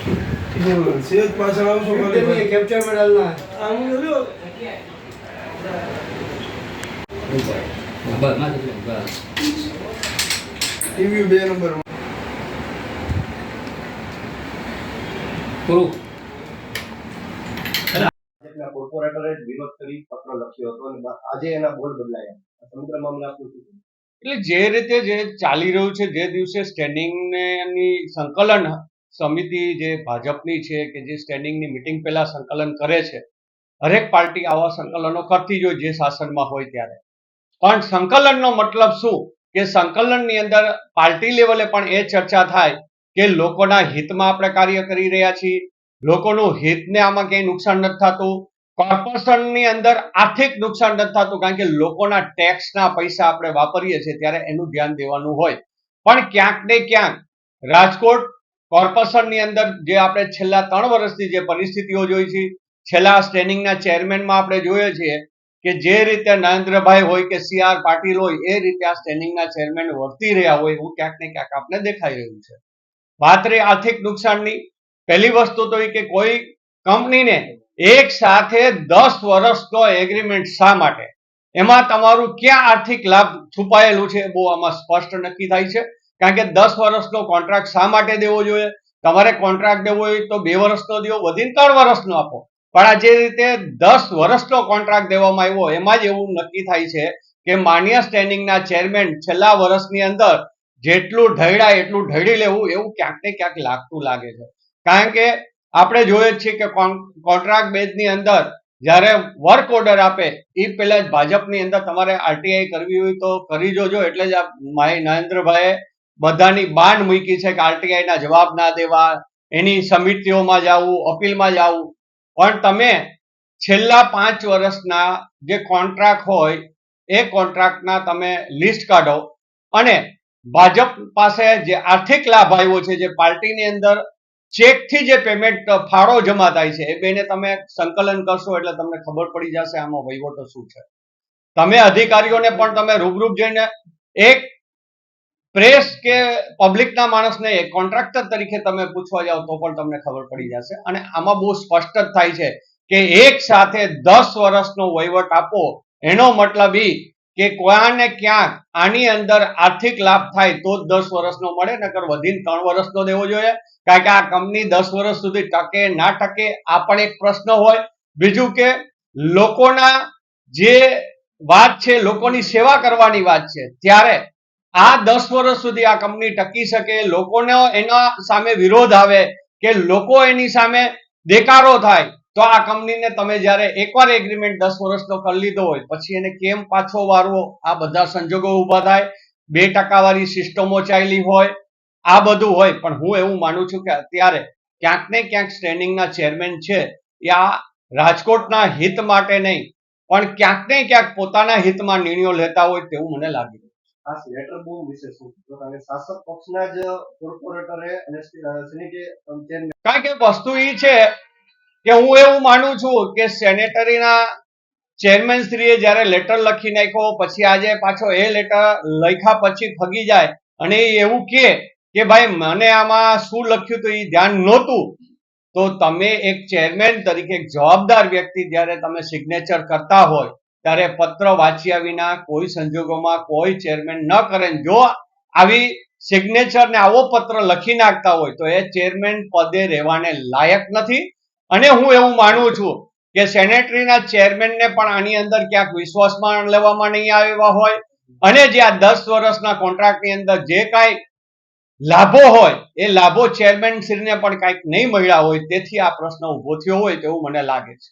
સેજ પાછળ આવશો ખાલી કેપ્ચર મેડલના આમ લ્યો ટીવી 2 નંબર પૂરું કોર્પોરેટરે વિરોધ કરી પત્ર લખ્યો હતો અને આજે એના બોલ બદલાયા સમગ્ર મામલે આપનું શું? એટલે જે રીતે જે ચાલી રહ્યું છે, જે દિવસે સ્ટેન્ડિંગ ની સંકલન સમિતિ જે ભાજપની છે કે જે સ્ટેન્ડિંગની મિટિંગ પહેલા સંકલન કરે છે, હરેક પાર્ટી આવા સંકલનો કરતી જ હોય જે શાસનમાં હોય ત્યારે. પણ સંકલનનો મતલબ શું કે સંકલનની અંદર પાર્ટી લેવલે પણ એ ચર્ચા થાય કે લોકોના હિતમાં આપણે કાર્ય કરી રહ્યા છીએ, લોકોનું હિતને આમાં ક્યાંય નુકસાન નથી થતું, કોર્પોરેશનની અંદર આર્થિક નુકસાન નથી થતું, કારણ કે લોકોના ટેક્સના પૈસા આપણે વાપરીએ છીએ ત્યારે એનું ધ્યાન દેવાનું હોય. પણ ક્યાંક ને ક્યાંક રાજકોટ કોર્પોરેશનની અંદર જે આપણે છેલ્લા 3 વર્ષથી જે પરિસ્થિતિઓ જોઈ છે, છેલ્લા સ્ટેન્ડિંગના ચેરમેનમાં આપણે જોઈએ છીએ કે જે રીતે નરેન્દ્રભાઈ હોય કે CR પાટીલ હોય એ રીતે આ સ્ટેન્ડિંગના ચેરમેન વર્તી રહ્યા હોય એવું ક્યાંક ને ક્યાંક આપણે દેખાઈ રહ્યું છે. વાત રહી આર્થિક નુકસાનની, પહેલી વસ્તુ તો એ કે કોઈ કંપનીને એક સાથે 10 વર્ષનો એગ્રીમેન્ટ શા માટે, એમાં તમારું ક્યાં આર્થિક લાભ છુપાયેલું છે બહુ આમાં સ્પષ્ટ નક્કી થાય છે. કારણ કે 10 વર્ષનો કોન્ટ્રાક્ટ શા માટે દેવો જોઈએ? તમારે કોન્ટ્રાક્ટ દેવો હોય તો 2 વર્ષનો દો, વધીને 3 વર્ષનો આપો. પણ આ જે રીતે 10 વર્ષનો કોન્ટ્રાક્ટ દેવામાં આવ્યો એમાં જ એવું નક્કી થાય છે કે માન્ય સ્ટેન્ડિંગના ચેરમેન છેલ્લા વર્ષની અંદર જેટલું ઢળ્યા એટલું ઢળી લેવું એવું ક્યાંક ને ક્યાંક લાગતું લાગે છે. કારણ કે આપણે જોઈએ છીએ કે કોન્ટ્રાક્ટ બેઝની અંદર જ્યારે વર્ક ઓર્ડર આપે એ પહેલા જ ભાજપની અંદર તમારે RTI કરવી હોય તો કરી જોજો, એટલે જ આ માય નરેન્દ્રભાઈએ બધાની બાંડ મૂકી છે કે RTI ના જવાબ ના દેવા, એની સમિતિઓમાં જવું, અપીલમાં જવું. પણ તમે છેલ્લા 5 વર્ષના જે કોન્ટ્રાક્ટ હોય એ કોન્ટ્રાક્ટના તમે લિસ્ટ કાઢો અને ભાજપ પાસે જે આર્થિક લાભ આવ્યો છે, જે પાર્ટીની અંદર ચેકથી જે પેમેન્ટ ફાળો જમા થાય છે, એ બેને તમે સંકલન કરશો એટલે તમને ખબર પડી જશે આમાં વહીવટો શું છે. તમે અધિકારીઓને પણ તમે રૂબરૂપ જઈને એક પ્રેસ કે પબ્લિકના માણસને એક કોન્ટ્રાક્ટર તરીકે તમે પૂછવા જાઓ તો પણ તમને ખબર પડી જશે. અને આમાં બહુ સ્પષ્ટ જ થાય છે કે એક સાથે 10 વર્ષનો વહીવટ આપો એનો મતલબ એ કે ક્યાં ને ક્યાંક આની અંદર આર્થિક લાભ થાય તો જ 10 વર્ષનો મળે, નકર વધીને 3 વર્ષનો દેવો જોઈએ. કારણ કે આ કંપની 10 વર્ષ સુધી ટકે ના ટકે આ પણ એક પ્રશ્ન હોય. બીજું કે લોકોના જે વાત છે, લોકોની સેવા કરવાની વાત છે, ત્યારે આ 10 વર્ષ સુધી આ કંપની ટકી શકે, લોકોનો એના સામે વિરોધ આવે કે લોકો એની સામે દેકારો થાય તો આ કંપનીને તમે જ્યારે એકવાર એગ્રીમેન્ટ 10 વર્ષનો કરી લીધો હોય પછી એને કેમ પાછો વારવો, આ બધા સંજોગો ઊભા થાય. 2% વાળી સિસ્ટમો ચાલી હોય, આ બધું હોય. પણ હું એવું માનું છું કે અત્યારે ક્યાંક ને ક્યાંક સ્ટેન્ડિંગના ચેરમેન છે એ આ રાજકોટના હિત માટે નહીં પણ ક્યાંક ને ક્યાંક પોતાના હિતમાં નિર્ણયો લેતા હોય તેવું મને લાગે છે. આ લેટર બહુ વિશેષ હતું કારણ કે શાસક પક્ષના જ કોર્પોરેટરે અને ચેરમેન, કારણ કે વસ્તુ એ છે કે હું એવું માનું છું કે સેનેટરીના ચેરમેન શ્રીએ જ્યારે લેટર લખી નાખ્યો પછી આજે પાછો એ લેટર લખ્યા પછી ફગી જાય અને એવું કે ભાઈ મને આમાં શું લખ્યું તો એ ધ્યાન નહોતું, તો તમે એક ચેરમેન તરીકે એક જવાબદાર વ્યક્તિ જ્યારે તમે સિગ્નેચર કરતા હોય ત્યારે પત્ર વાંચ્યા વિના કોઈ સંજોગોમાં કોઈ ચેરમેન ન કરે. જો આવી સિગ્નેચર ને આવો પત્ર લખી નાખતા હોય તો એ ચેરમેન પદે રહેવાને લાયક નથી. અને હું એવું માનું છું કે સેનેટરીના ચેરમેનને પણ આની અંદર ક્યાંક વિશ્વાસમાં લેવામાં નહીં આવ્યા હોય અને જે આ 10 વર્ષના કોન્ટ્રાક્ટની અંદર જે કાંઈ લાભો હોય એ લાભો ચેરમેન શ્રીને પણ કાંઈક નહીં મળ્યા હોય, તેથી આ પ્રશ્ન ઉભો થયો હોય તેવું મને લાગે છે.